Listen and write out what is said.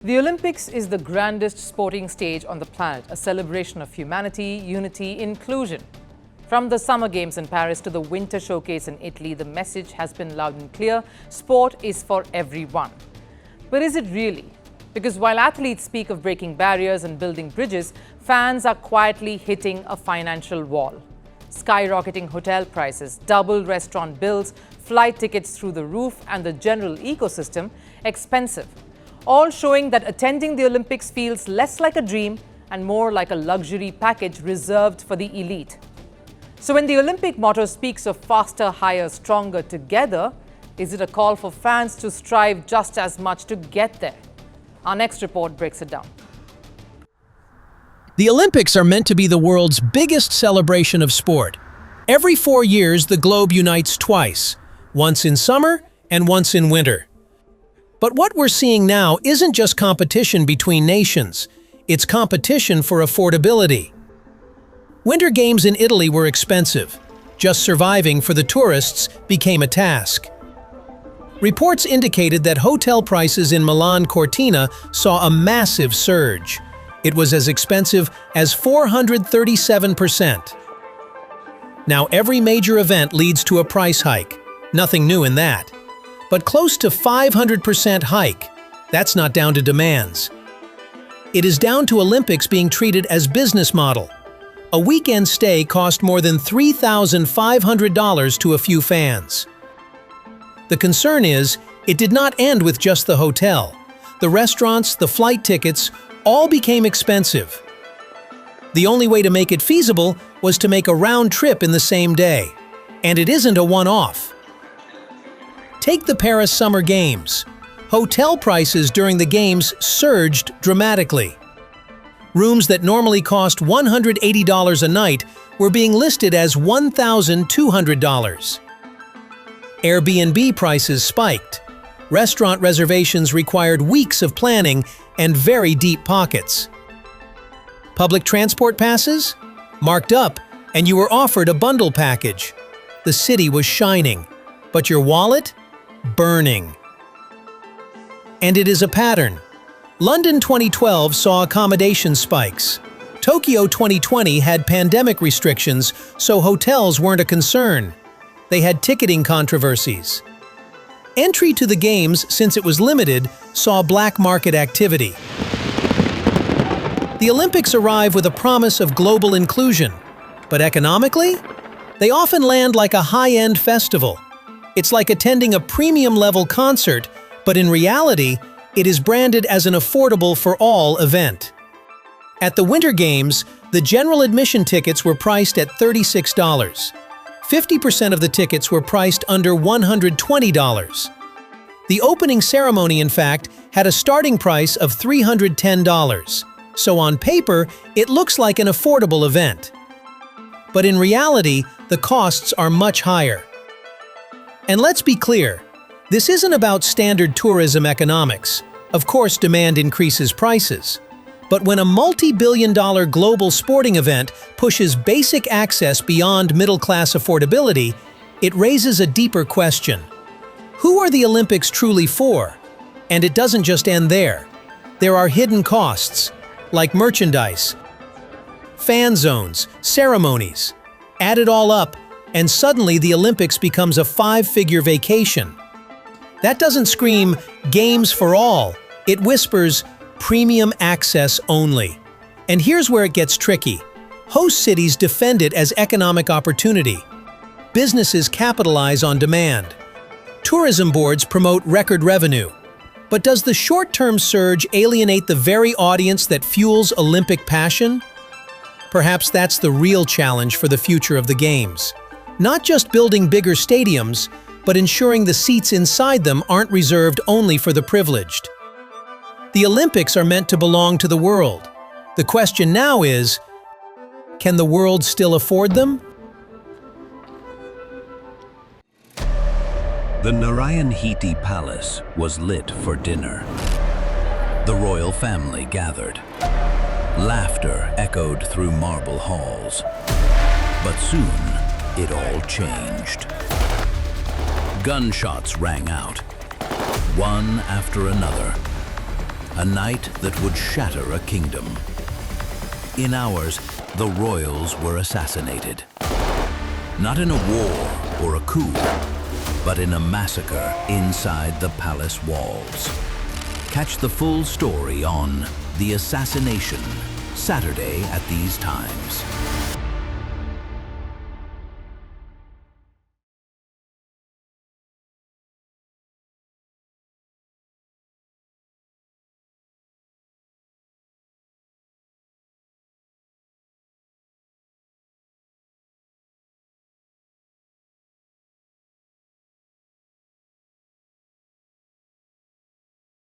The Olympics is the grandest sporting stage on the planet, a celebration of humanity, unity, inclusion. From the Summer Games in Paris to the Winter Showcase in Italy, the message has been loud and clear: sport is for everyone. But is it really? Because while athletes speak of breaking barriers and building bridges, fans are quietly hitting a financial wall. Skyrocketing hotel prices, doubled restaurant bills, flight tickets through the roof, and the general ecosystem expensive. All showing that attending the Olympics feels less like a dream and more like a luxury package reserved for the elite. So when the Olympic motto speaks of faster, higher, stronger, together, is it a call for fans to strive just as much to get there? Our next report breaks it down. The Olympics are meant to be the world's biggest celebration of sport. Every 4 years, the globe unites twice, once in summer and once in winter. But what we're seeing now isn't just competition between nations, it's competition for affordability. Winter Games in Italy were expensive. Just surviving for the tourists became a task. Reports indicated that hotel prices in Milan-Cortina saw a massive surge. It was as expensive as 437%. Now every major event leads to a price hike. Nothing new in that. But close to 500% hike, that's not down to demands. It is down to Olympics being treated as business model. A weekend stay cost more than $3,500 to a few fans. The concern is, it did not end with just the hotel. The restaurants, the flight tickets, all became expensive. The only way to make it feasible was to make a round trip in the same day. And it isn't a one-off. Take the Paris Summer Games. Hotel prices during the Games surged dramatically. Rooms that normally cost $180 a night were being listed as $1,200. Airbnb prices spiked. Restaurant reservations required weeks of planning and very deep pockets. Public transport passes? Marked up, and you were offered a bundle package. The city was shining, but your wallet? Burning. And it is a pattern. London 2012 saw accommodation spikes. Tokyo 2020 had pandemic restrictions, so hotels weren't a concern. They had ticketing controversies. Entry to the Games, since it was limited, saw black market activity. The Olympics arrive with a promise of global inclusion, but economically, they often land like a high-end festival. It's like attending a premium-level concert, but in reality, it is branded as an affordable-for-all event. At the Winter Games, the general admission tickets were priced at $36. 50% of the tickets were priced under $120. The opening ceremony, in fact, had a starting price of $310. So on paper, it looks like an affordable event. But in reality, the costs are much higher. And let's be clear, this isn't about standard tourism economics. Of course, demand increases prices. But when a multi-billion-dollar global sporting event pushes basic access beyond middle-class affordability, it raises a deeper question. Who are the Olympics truly for? And it doesn't just end there. There are hidden costs, like merchandise, fan zones, ceremonies. Add it all up, and suddenly the Olympics becomes a 5-figure vacation. That doesn't scream Games for all. It whispers premium access only. And here's where it gets tricky. Host cities defend it as economic opportunity. Businesses capitalize on demand. Tourism boards promote record revenue. But does the short-term surge alienate the very audience that fuels Olympic passion? Perhaps that's the real challenge for the future of the Games. Not just building bigger stadiums, but ensuring the seats inside them aren't reserved only for the privileged. The Olympics are meant to belong to the world. The question now is, can the world still afford them? The Narayanhiti Palace was lit for dinner. The royal family gathered. Laughter echoed through marble halls. But soon, it all changed. Gunshots rang out, one after another. A night that would shatter a kingdom. In ours, the royals were assassinated. Not in a war or a coup, but in a massacre inside the palace walls. Catch the full story on The Assassination, Saturday at these times.